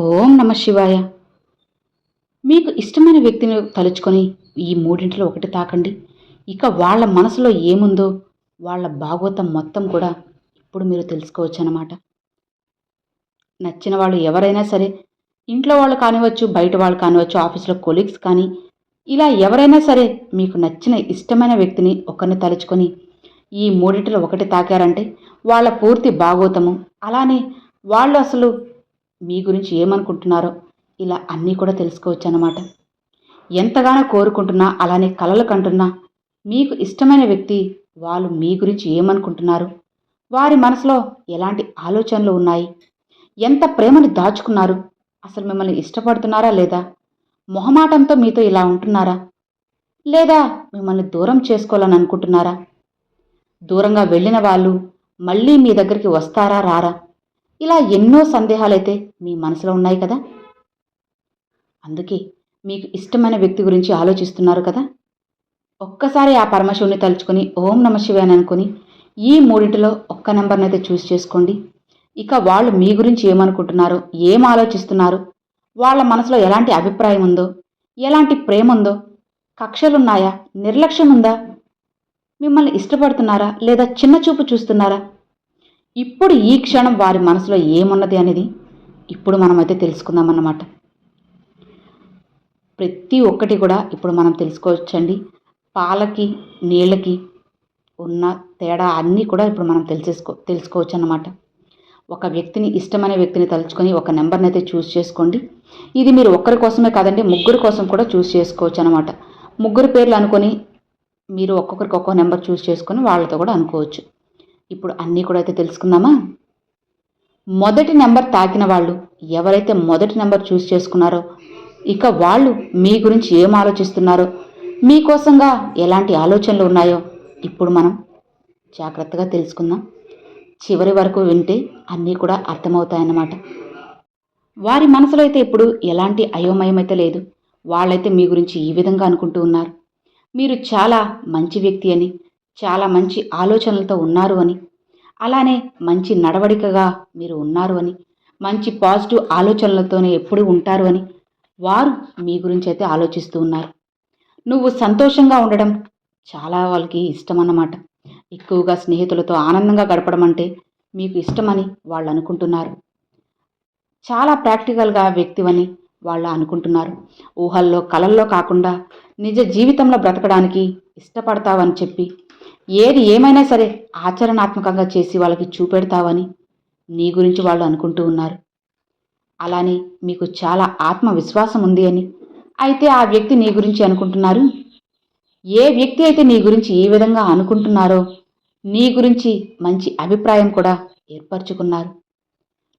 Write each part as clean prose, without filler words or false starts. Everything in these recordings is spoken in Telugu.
ఓం నమ శివాయ. మీకు ఇష్టమైన వ్యక్తిని తలుచుకొని ఈ మూడింటిలో ఒకటి తాకండి. ఇక వాళ్ళ మనసులో ఏముందో వాళ్ళ భాగోతం మొత్తం కూడా ఇప్పుడు మీరు తెలుసుకోవచ్చన్నమాట. నచ్చిన వాళ్ళు ఎవరైనా సరే, ఇంట్లో వాళ్ళు కానివ్వచ్చు, బయట వాళ్ళు కానివ్వచ్చు, ఆఫీస్‌లో కొలీగ్స్ కానీ, ఇలా ఎవరైనా సరే మీకు నచ్చిన ఇష్టమైన వ్యక్తిని ఒకరిని తలుచుకొని ఈ మూడిటిలో ఒకటి తాకారంటే వాళ్ళ పూర్తి భాగోతము, అలానే వాళ్ళు అసలు మీ గురించి ఏమనుకుంటున్నారో ఇలా అన్నీ కూడా తెలుసుకోవచ్చన్నమాట. ఎంతగానో కోరుకుంటున్నా, అలానే కలలు కంటున్నా మీకు ఇష్టమైన వ్యక్తి వాళ్ళు మీ గురించి ఏమనుకుంటున్నారు, వారి మనసులో ఎలాంటి ఆలోచనలు ఉన్నాయి, ఎంత ప్రేమని దాచుకున్నారు, అసలు మిమ్మల్ని ఇష్టపడుతున్నారా లేదా, మొహమాటంతో మీతో ఇలా ఉంటున్నారా, లేదా మిమ్మల్ని దూరం చేసుకోవాలని అనుకుంటున్నారా, దూరంగా వెళ్ళిన వాళ్ళు మళ్ళీ మీ దగ్గరికి వస్తారా రారా, ఇలా ఎన్నో సందేహాలైతే మీ మనసులో ఉన్నాయి కదా. అందుకే మీకు ఇష్టమైన వ్యక్తి గురించి ఆలోచిస్తున్నారు కదా. ఒక్కసారి ఆ పరమశివుని తలుచుకొని ఓం నమ శివాయ అని అనుకుని ఈ మూడింటిలో ఒక్క నెంబర్నైతే చూస్ చేసుకోండి. ఇక వాళ్ళు మీ గురించి ఏమనుకుంటున్నారో, ఏం ఆలోచిస్తున్నారు, వాళ్ళ మనసులో ఎలాంటి అభిప్రాయం ఉందో, ఎలాంటి ప్రేమ ఉందో, కక్షలున్నాయా, నిర్లక్ష్యం ఉందా, మిమ్మల్ని ఇష్టపడుతున్నారా లేదా చిన్న చూపు చూస్తున్నారా, ఇప్పుడు ఈ క్షణం వారి మనసులో ఏమున్నది అనేది ఇప్పుడు మనమైతే తెలుసుకుందామన్నమాట. ప్రతి ఒక్కటి కూడా ఇప్పుడు మనం తెలుసుకోవచ్చండి. పాలకి నీళ్ళకి ఉన్న తేడా అన్నీ కూడా ఇప్పుడు మనం తెలుసుకోవచ్చు అన్నమాట. ఒక వ్యక్తిని ఇష్టమైన వ్యక్తిని తలుచుకొని ఒక నెంబర్ని అయితే చూస్ చేసుకోండి. ఇది మీరు ఒక్కరి కోసమే కాదండి, ముగ్గురు కోసం కూడా చూస్ చేసుకోవచ్చు అనమాట. ముగ్గురు పేర్లు అనుకొని మీరు ఒక్కొక్కరికి ఒక్కొక్క నెంబర్ చూస్ చేసుకొని వాళ్ళతో కూడా అనుకోవచ్చు. ఇప్పుడు అన్నీ కూడా అయితే తెలుసుకుందామా. మొదటి నెంబర్ తాకిన వాళ్ళు ఎవరైతే మొదటి నెంబర్ చూస్ చేసుకున్నారో, ఇక వాళ్ళు మీ గురించి ఏం ఆలోచిస్తున్నారో, మీకోసంగా ఎలాంటి ఆలోచనలు ఉన్నాయో ఇప్పుడు మనం జాగ్రత్తగా తెలుసుకుందాం. చివరి వరకు వింటే అన్నీ కూడా అర్థమవుతాయన్నమాట. వారి మనసులో అయితే ఇప్పుడు ఎలాంటి అయోమయం అయితే లేదు. వాళ్ళైతే మీ గురించి ఈ విధంగా అనుకుంటూ ఉన్నారు. మీరు చాలా మంచి వ్యక్తి అని, చాలా మంచి ఆలోచనలతో ఉన్నారు అని, అలానే మంచి నడవడికగా మీరు ఉన్నారు అని, మంచి పాజిటివ్ ఆలోచనలతోనే ఎప్పుడూ ఉంటారు అని వారు మీ గురించి అయితే ఆలోచిస్తూ ఉన్నారు. నువ్వు సంతోషంగా ఉండడం చాలా వాళ్ళకి ఇష్టమన్నమాట. ఎక్కువగా స్నేహితులతో ఆనందంగా గడపడం అంటే మీకు ఇష్టమని వాళ్ళు అనుకుంటున్నారు. చాలా ప్రాక్టికల్గా వ్యక్తివని వాళ్ళు అనుకుంటున్నారు. ఊహల్లో కలల్లో కాకుండా నిజ జీవితంలో బ్రతకడానికి ఇష్టపడతావని చెప్పి ఏది ఏమైనా సరే ఆచరణాత్మకంగా చేసి వాళ్ళకి చూపెడతావని నీ గురించి వాళ్ళు అనుకుంటూ ఉన్నారు. అలానే మీకు చాలా ఆత్మవిశ్వాసం ఉంది అని అయితే ఆ వ్యక్తి నీ గురించి అనుకుంటున్నారు. ఏ వ్యక్తి అయితే నీ గురించి ఈ విధంగా అనుకుంటున్నారో నీ గురించి మంచి అభిప్రాయం కూడా ఏర్పరచుకున్నారు.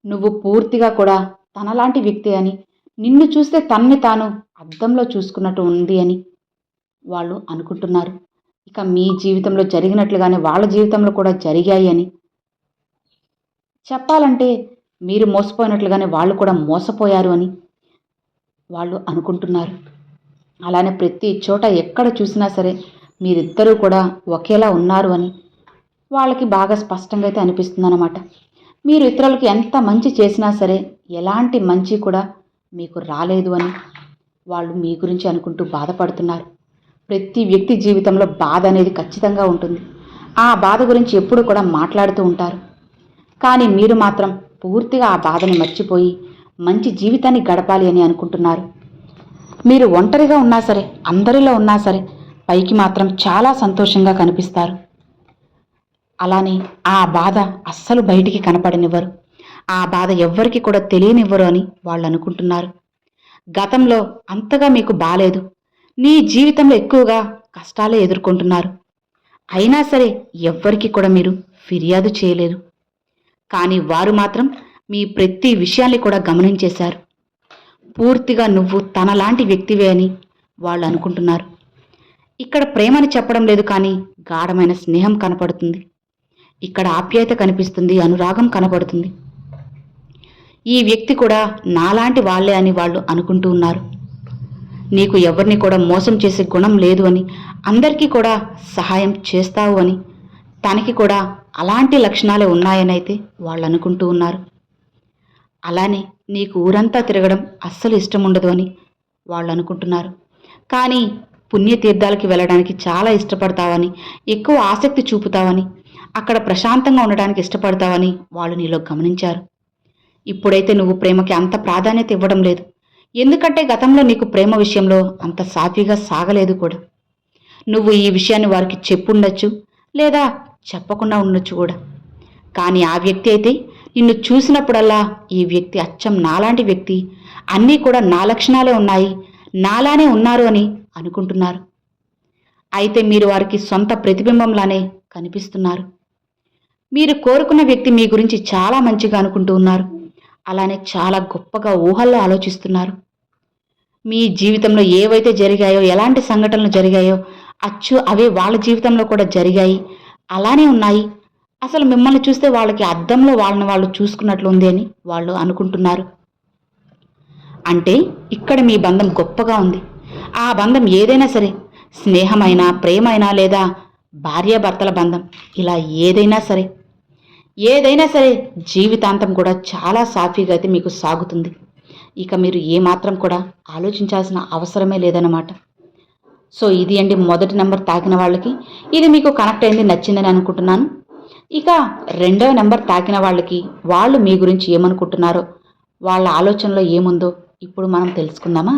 నువ్వు పూర్తిగా కూడా తనలాంటి వ్యక్తి అని, నిన్ను చూస్తే తనని తాను అద్దంలో చూసుకున్నట్టు ఉంది అని వాళ్ళు అనుకుంటున్నారు. ఇక మీ జీవితంలో జరిగినట్లుగానే వాళ్ళ జీవితంలో కూడా జరిగాయి అని, చెప్పాలంటే మీరు మోసపోయినట్లుగానే వాళ్ళు కూడా మోసపోయారు అని వాళ్ళు అనుకుంటున్నారు. అలానే ప్రతి చోట ఎక్కడ చూసినా సరే మీరిద్దరూ కూడా ఒకేలా ఉన్నారు అని వాళ్ళకి బాగా స్పష్టంగా అయితే అనిపిస్తుందన్నమాట. మీరు ఇతరులకి ఎంత మంచి చేసినా సరే ఎలాంటి మంచి కూడా మీకు రాలేదు అని వాళ్ళు మీ గురించి అనుకుంటూ బాధపడుతున్నారు. ప్రతి వ్యక్తి జీవితంలో బాధ అనేది ఖచ్చితంగా ఉంటుంది. ఆ బాధ గురించి ఎప్పుడు కూడా మాట్లాడుతూ ఉంటారు. కానీ మీరు మాత్రం పూర్తిగా ఆ బాధని మర్చిపోయి మంచి జీవితాన్ని గడపాలి అని అనుకుంటున్నారు. మీరు ఒంటరిగా ఉన్నా సరే, అందరిలో ఉన్నా సరే పైకి మాత్రం చాలా సంతోషంగా కనిపిస్తారు. అలానే ఆ బాధ అస్సలు బయటికి కనపడనివ్వరు. ఆ బాధ ఎవ్వరికి కూడా తెలియనివ్వరు అని వాళ్ళు అనుకుంటున్నారు. గతంలో అంతగా మీకు బాలేదు, నీ జీవితంలో ఎక్కువగా కష్టాలే ఎదుర్కొంటున్నారు. అయినా సరే ఎవ్వరికి కూడా మీరు ఫిర్యాదు చేయలేదు. కానీ వారు మాత్రం మీ ప్రతి విషయాన్ని కూడా గమనించేశారు. పూర్తిగా నువ్వు తనలాంటి వ్యక్తివే అని వాళ్ళు అనుకుంటున్నారు. ఇక్కడ ప్రేమని చెప్పడం లేదు, కానీ గాఢమైన స్నేహం కనపడుతుంది. ఇక్కడ ఆప్యాయత కనిపిస్తుంది, అనురాగం కనపడుతుంది. ఈ వ్యక్తి కూడా నాలాంటి వాళ్ళే అని వాళ్ళు అనుకుంటూ ఉన్నారు. నీకు ఎవరిని కూడా మోసం చేసే గుణం లేదు అని, అందరికీ కూడా సహాయం చేస్తావు అని, తనకి కూడా అలాంటి లక్షణాలే ఉన్నాయని అయితే వాళ్ళు అనుకుంటూ ఉన్నారు. అలానే నీకు ఊరంతా తిరగడం అస్సలు ఇష్టం ఉండదు అని వాళ్ళు అనుకుంటున్నారు. కానీ పుణ్యతీర్థాలకి వెళ్ళడానికి చాలా ఇష్టపడతావని, ఎక్కువ ఆసక్తి చూపుతావని, అక్కడ ప్రశాంతంగా ఉండడానికి ఇష్టపడతావని వాళ్ళు నీలో గమనించారు. ఇప్పుడైతే నువ్వు ప్రేమకి అంత ప్రాధాన్యత ఇవ్వడం లేదు. ఎందుకంటే గతంలో నీకు ప్రేమ విషయంలో అంత సాఫీగా సాగలేదు కూడా. నువ్వు ఈ విషయాన్ని వారికి చెప్పుండొచ్చు, లేదా చెప్పకుండా ఉండొచ్చు కూడా. కానీ ఆ వ్యక్తి అయితే నిన్ను చూసినప్పుడల్లా ఈ వ్యక్తి అచ్చం నాలాంటి వ్యక్తి, అన్నీ కూడా నా లక్షణాలే ఉన్నాయి, నాలానే ఉన్నారు అని అనుకుంటున్నారు. అయితే మీరు వారికి సొంత ప్రతిబింబంలానే కనిపిస్తున్నారు. మీరు కోరుకున్న వ్యక్తి మీ గురించి చాలా మంచిగా అనుకుంటూ ఉన్నారు. అలానే చాలా గొప్పగా ఊహల్లో ఆలోచిస్తున్నారు. మీ జీవితంలో ఏవైతే జరిగాయో, ఎలాంటి సంఘటనలు జరిగాయో అచ్చు అవే వాళ్ళ జీవితంలో కూడా జరిగాయి, అలానే ఉన్నాయి. అసలు మిమ్మల్ని చూస్తే వాళ్ళకి అద్దంలో వాళ్ళని వాళ్ళు చూసుకున్నట్లు ఉంది అని వాళ్ళు అనుకుంటున్నారు. అంటే ఇక్కడ మీ బంధం గొప్పగా ఉంది. ఆ బంధం ఏదైనా సరే, స్నేహమైనా, ప్రేమైనా, లేదా భార్యాభర్తల బంధం, ఇలా ఏదైనా సరే జీవితాంతం కూడా చాలా సాఫీగా అయితే మీకు సాగుతుంది. ఇక మీరు ఏమాత్రం కూడా ఆలోచించాల్సిన అవసరమే లేదన్నమాట. సో ఇది అండి మొదటి నెంబర్ తాకిన వాళ్ళకి. ఇది మీకు కనెక్ట్ అయింది, నచ్చిందని అనుకుంటున్నాను. ఇక రెండవ నెంబర్ తాకిన వాళ్ళకి వాళ్ళు మీ గురించి ఏమనుకుంటున్నారో, వాళ్ళ ఆలోచనలో ఏముందో ఇప్పుడు మనం తెలుసుకుందామా.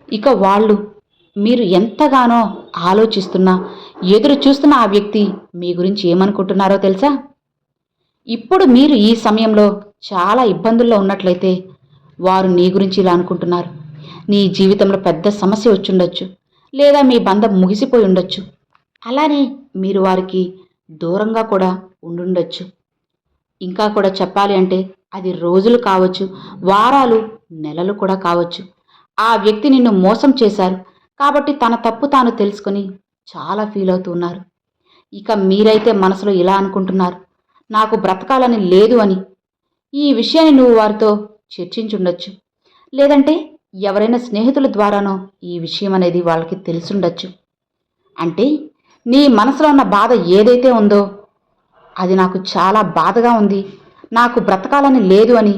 ఇక వాళ్ళు మీరు ఎంతగానో ఆలోచిస్తున్నా, ఎదురు చూస్తున్న ఆ వ్యక్తి మీ గురించి ఏమనుకుంటున్నారో తెలుసా? ఇప్పుడు మీరు ఈ సమయంలో చాలా ఇబ్బందుల్లో ఉన్నట్లయితే వారు నీ గురించి ఇలా అనుకుంటున్నారు. నీ జీవితంలో పెద్ద సమస్య వచ్చుండొచ్చు, లేదా మీ బంధం ముగిసిపోయి ఉండొచ్చు. అలానే మీరు వారికి దూరంగా కూడా ఉండుండొచ్చు. ఇంకా కూడా చెప్పాలి అంటే అది రోజులు కావచ్చు, వారాలు, నెలలు కూడా కావచ్చు. ఆ వ్యక్తి నిన్ను మోసం చేశారు కాబట్టి తన తప్పు తాను తెలుసుకొని చాలా ఫీల్ అవుతూ ఉన్నారు. ఇక మీరైతే మనసులో ఇలా అనుకుంటున్నారు, నాకు బ్రతకాలని లేదు అని. ఈ విషయాన్ని నువ్వు వారితో చర్చించుండొచ్చు, లేదంటే ఎవరైనా స్నేహితుల ద్వారానో ఈ విషయం అనేది వాళ్ళకి తెలిసుండొచ్చు. అంటే నీ మనసులో ఉన్న బాధ ఏదైతే ఉందో, అది నాకు చాలా బాధగా ఉంది, నాకు బ్రతకాలని లేదు అని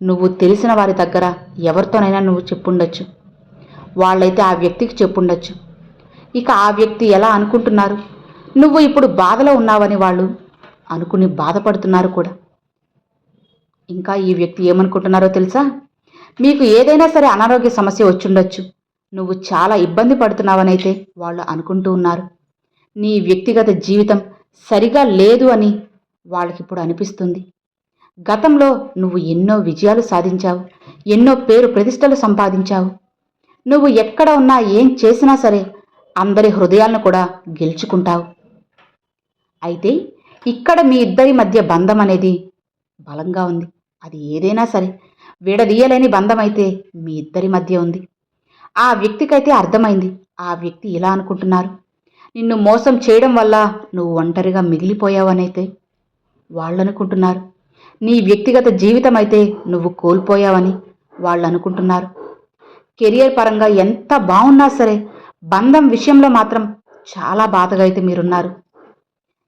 నువ్వు తెలిసిన వారి దగ్గర ఎవరితోనైనా నువ్వు చెప్పుండొచ్చు. వాళ్ళైతే ఆ వ్యక్తికి చెప్పుండొచ్చు. ఇక ఆ వ్యక్తి ఎలా అనుకుంటున్నారు, నువ్వు ఇప్పుడు బాధలో ఉన్నావని వాళ్ళు అనుకుని బాధపడుతున్నారు కూడా. ఇంకా ఈ వ్యక్తి ఏమనుకుంటున్నారో తెలుసా? మీకు ఏదైనా సరే అనారోగ్య సమస్య వచ్చుండొచ్చు, నువ్వు చాలా ఇబ్బంది పడుతున్నావనైతే వాళ్ళు అనుకుంటూ ఉన్నారు. నీ వ్యక్తిగత జీవితం సరిగా లేదు అని వాళ్ళకిప్పుడు అనిపిస్తుంది. గతంలో నువ్వు ఎన్నో విజయాలు సాధించావు, ఎన్నో పేరు ప్రతిష్టలు సంపాదించావు. నువ్వు ఎక్కడ ఉన్నా, ఏం చేసినా సరే అందరి హృదయాలను కూడా గెలుచుకుంటావు. అయితే ఇక్కడ మీ ఇద్దరి మధ్య బంధం అనేది బలంగా ఉంది. అది ఏదైనా సరే విడదీయలేని బంధం అయితే మీ ఇద్దరి మధ్య ఉంది. ఆ వ్యక్తికైతే అర్థమైంది. ఆ వ్యక్తి ఇలా అనుకుంటున్నారు, నిన్ను మోసం చేయడం వల్ల నువ్వు ఒంటరిగా మిగిలిపోయావనైతే వాళ్ళు అనుకుంటున్నారు. నీ వ్యక్తిగత జీవితం అయితే నువ్వు కోల్పోయావని వాళ్ళు అనుకుంటున్నారు. కెరియర్ పరంగా ఎంత బాగున్నా సరే బంధం విషయంలో మాత్రం చాలా బాధగా అయితే మీరున్నారు.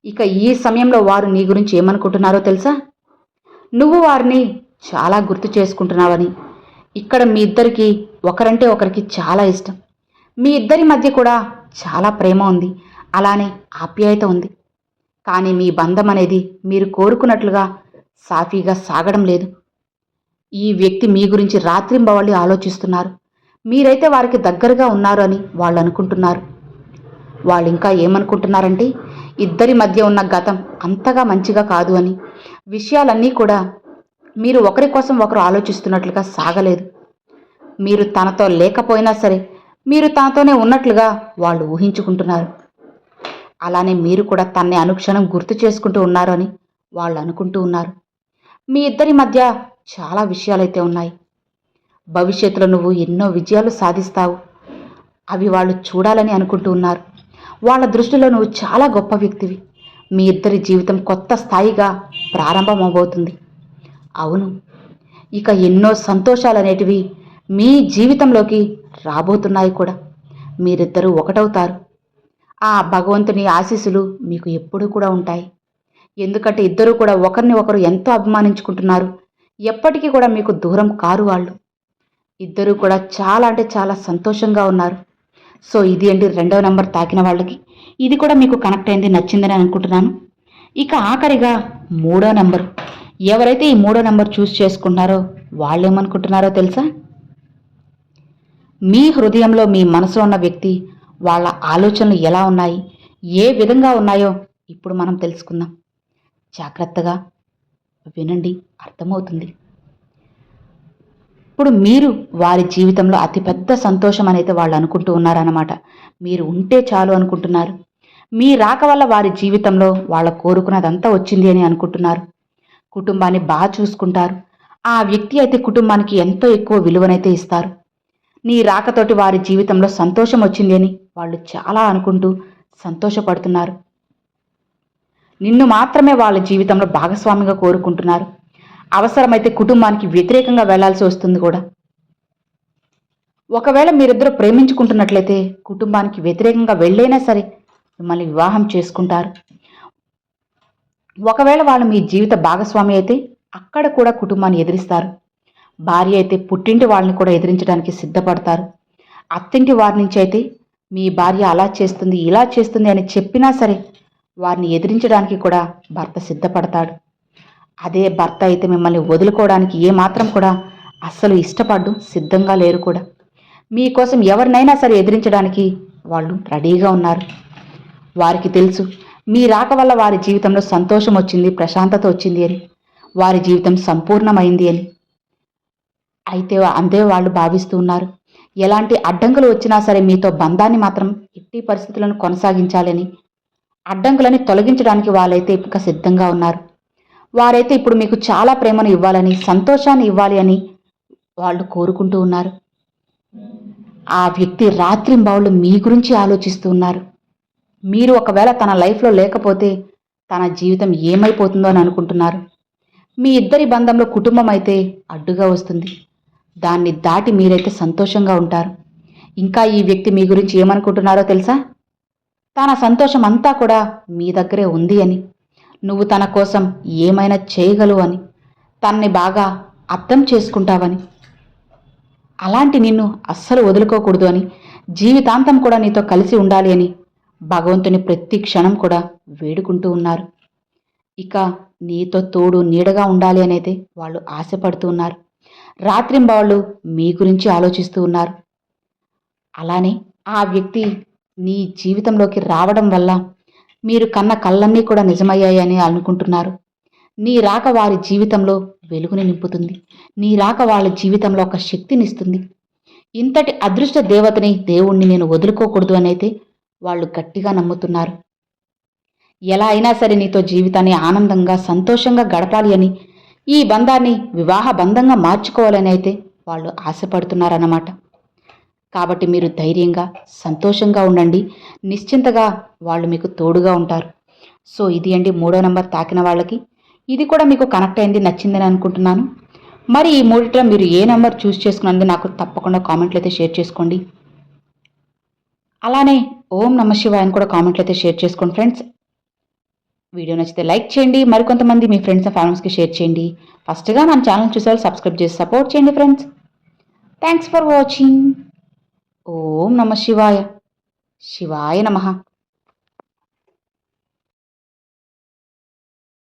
ఇక ఈ సమయంలో వారు నీ గురించి ఏమనుకుంటున్నారో తెలుసా? నువ్వు వారిని చాలా గుర్తు చేసుకుంటున్నావని. ఇక్కడ మీ ఇద్దరికి ఒకరంటే ఒకరికి చాలా ఇష్టం. మీ ఇద్దరి మధ్య కూడా చాలా ప్రేమ ఉంది, అలానే ఆప్యాయత ఉంది. కానీ మీ బంధం అనేది మీరు కోరుకున్నట్లుగా సాఫీగా సాగడం లేదు. ఈ వ్యక్తి మీ గురించి రాత్రింబవళ్ళి ఆలోచిస్తున్నారు. మీరైతే వారికి దగ్గరగా ఉన్నారు అని వాళ్ళు అనుకుంటున్నారు. వాళ్ళు ఇంకా ఏమనుకుంటున్నారంటే ఇద్దరి మధ్య ఉన్న గతం అంతగా మంచిగా కాదు అని, విషయాలన్నీ కూడా మీరు ఒకరి కోసం ఒకరు ఆలోచిస్తున్నట్లుగా సాగలేదు. మీరు తనతో లేకపోయినా సరే మీరు తనతోనే ఉన్నట్లుగా వాళ్ళు ఊహించుకుంటున్నారు. అలానే మీరు కూడా తన్నే అనుక్షణం గుర్తు చేసుకుంటూ ఉన్నారు అని వాళ్ళు అనుకుంటూ ఉన్నారు. మీ ఇద్దరి మధ్య చాలా విషయాలైతే ఉన్నాయి. భవిష్యత్తులో నువ్వు ఎన్నో విజయాలు సాధిస్తావు, అవి వాళ్ళు చూడాలని అనుకుంటూ ఉన్నారు. వాళ్ళ దృష్టిలో నువ్వు చాలా గొప్ప వ్యక్తివి. మీ ఇద్దరి జీవితం కొత్త స్థాయిగా ప్రారంభమవబోతుంది. అవును, ఇక ఎన్నో సంతోషాలు అనేటివి మీ జీవితంలోకి రాబోతున్నాయి కూడా. మీరిద్దరూ ఒకటవుతారు. ఆ భగవంతుని ఆశీస్సులు మీకు ఎప్పుడూ కూడా ఉంటాయి. ఎందుకంటే ఇద్దరూ కూడా ఒకరిని ఒకరు ఎంతో అభిమానించుకుంటున్నారు, ఎప్పటికీ కూడా మీకు దూరం కారు వాళ్ళు. ఇద్దరూ కూడా చాలా అంటే చాలా సంతోషంగా ఉన్నారు. సో ఇది అండి రెండవ నెంబర్ తాకిన వాళ్ళకి. ఇది కూడా మీకు కనెక్ట్ అయింది, నచ్చిందని అనుకుంటున్నాను. ఇక ఆఖరిగా మూడో నెంబర్. ఎవరైతే ఈ మూడో నెంబర్ చూస్ చేసుకుంటున్నారో వాళ్ళు ఏమనుకుంటున్నారో తెలుసా? మీ హృదయంలో మీ మనసులో ఉన్న వ్యక్తి వాళ్ళ ఆలోచనలు ఎలా ఉన్నాయి, ఏ విధంగా ఉన్నాయో ఇప్పుడు మనం తెలుసుకుందాం. జాగ్రత్తగా వినండి, అర్థమవుతుంది. ఇప్పుడు మీరు వారి జీవితంలో అతిపెద్ద సంతోషం అనేది వాళ్ళు అనుకుంటూ ఉన్నారన్నమాట. మీరు ఉంటే చాలు అనుకుంటున్నారు. మీ రాక వల్ల వారి జీవితంలో వాళ్ళ కోరుకున్నదంతా వచ్చింది అని అనుకుంటున్నారు. కుటుంబాన్ని బాగా చూసుకుంటారు. ఆ వ్యక్తి అయితే కుటుంబానికి ఎంతో ఎక్కువ విలువనైతే ఇస్తారు. నీ రాకతోటి వారి జీవితంలో సంతోషం వచ్చింది అని వాళ్ళు చాలా అనుకుంటూ సంతోషపడుతున్నారు. నిన్ను మాత్రమే వాళ్ళ జీవితంలో భాగస్వామిగా కోరుకుంటున్నారు. అవసరమైతే కుటుంబానికి వ్యతిరేకంగా వెళ్లాల్సి వస్తుంది కూడా. ఒకవేళ మీరిద్దరూ ప్రేమించుకుంటున్నట్లయితే కుటుంబానికి వ్యతిరేకంగా వెళ్ళైనా సరే మిమ్మల్ని వివాహం చేసుకుంటారు. ఒకవేళ వాళ్ళు మీ జీవిత భాగస్వామి అయితే అక్కడ కూడా కుటుంబాన్ని ఎదిరిస్తారు. భార్య అయితే పుట్టింటి వాళ్ళని కూడా ఎదిరించడానికి సిద్ధపడతారు. అత్తింటి వారి నుంచి అయితే మీ భార్య అలా చేస్తుంది ఇలా చేస్తుంది అని చెప్పినా సరే వారిని ఎదిరించడానికి కూడా భర్త సిద్ధపడతాడు. అదే భర్త అయితే మిమ్మల్ని వదులుకోవడానికి ఏమాత్రం కూడా అస్సలు ఇష్టపడ్డు సిద్ధంగా లేరు కూడా. మీకోసం ఎవరినైనా సరే ఎదిరించడానికి వాళ్ళు రెడీగా ఉన్నారు. వారికి తెలుసు మీ రాక వల్ల వారి జీవితంలో సంతోషం వచ్చింది, ప్రశాంతత వచ్చింది అని, వారి జీవితం సంపూర్ణమైంది అని. అయితే అంతే వాళ్ళు భావిస్తూ ఉన్నారు. ఎలాంటి అడ్డంకులు వచ్చినా సరే మీతో బంధాన్ని మాత్రం ఎట్టి పరిస్థితులను కొనసాగించాలని, అడ్డంకులని తొలగించడానికి వాళ్ళైతే ఇంకా సిద్ధంగా ఉన్నారు. వారైతే ఇప్పుడు మీకు చాలా ప్రేమను ఇవ్వాలని, సంతోషాన్ని ఇవ్వాలి అని వాళ్ళు కోరుకుంటూ ఉన్నారు. ఆ వ్యక్తి రాత్రింబవళ్ళు మీ గురించి ఆలోచిస్తూ ఉన్నారు. మీరు ఒకవేళ తన లైఫ్లో లేకపోతే తన జీవితం ఏమైపోతుందో అని అనుకుంటున్నారు. మీ ఇద్దరి బంధంలో కుటుంబం అయితే అడ్డుగా వస్తుంది. దాన్ని దాటి మీరైతే సంతోషంగా ఉంటారు. ఇంకా ఈ వ్యక్తి మీ గురించి ఏమనుకుంటున్నారో తెలుసా? తన సంతోషం అంతా కూడా మీ దగ్గరే ఉంది అని, నువ్వు తన కోసం ఏమైనా చేయగలవు అని, తనని బాగా అర్థం చేసుకుంటావని, అలాంటి నిన్ను అస్సలు వదులుకోకూడదు అని, జీవితాంతం కూడా నీతో కలిసి ఉండాలి అని భగవంతుని ప్రతి క్షణం కూడా వేడుకుంటూ ఉన్నారు. ఇక నీతో తోడు నీడగా ఉండాలి అనేది వాళ్ళు ఆశపడుతూ ఉన్నారు. రాత్రింబవళ్ళు మీ గురించి ఆలోచిస్తూ ఉన్నారు. అలానే ఆ వ్యక్తి నీ జీవితంలోకి రావడం వల్ల మీరు కన్న కళ్ళన్నీ కూడా నిజమయ్యాయని అనుకుంటున్నారు. నీ రాక వారి జీవితంలో వెలుగుని నింపుతుంది. నీ రాక వాళ్ళ జీవితంలో ఒక శక్తినిస్తుంది. ఇంతటి అదృష్ట దేవతని, దేవుణ్ణి నేను వదులుకోకూడదు అనైతే వాళ్ళు గట్టిగా నమ్ముతున్నారు. ఎలా అయినా సరే నీతో జీవితాన్ని ఆనందంగా సంతోషంగా గడపాలి అని, ఈ బంధాన్ని వివాహ బంధంగా మార్చుకోవాలని అయితే వాళ్ళు ఆశపడుతున్నారన్నమాట. కాబట్టి మీరు ధైర్యంగా సంతోషంగా ఉండండి. నిశ్చింతగా వాళ్ళు మీకు తోడుగా ఉంటారు. సో ఇది అండి మూడో నెంబర్ తాకిన వాళ్ళకి. ఇది కూడా మీకు కనెక్ట్ అయింది, నచ్చిందని అనుకుంటున్నాను. మరి ఈ మూడిట్లో మీరు ఏ నెంబర్ చూస్ చేసుకున్నది నాకు తప్పకుండా కామెంట్లు అయితే షేర్ చేసుకోండి. అలానే ఓం నమ శివాయ అని కూడా కామెంట్లు అయితే షేర్ చేసుకోండి ఫ్రెండ్స్. వీడియో నచ్చితే లైక్ చేయండి, మరికొంతమంది మీ ఫ్రెండ్స్ అండ్ ఫ్యామిలీస్కి షేర్ చేయండి. ఫస్ట్గా మన ఛానల్ చూసేవాళ్ళు సబ్స్క్రైబ్ చేసి సపోర్ట్ చేయండి ఫ్రెండ్స్. Thanks for watching. ఓం నమ శివాయ. శివాయ నమః.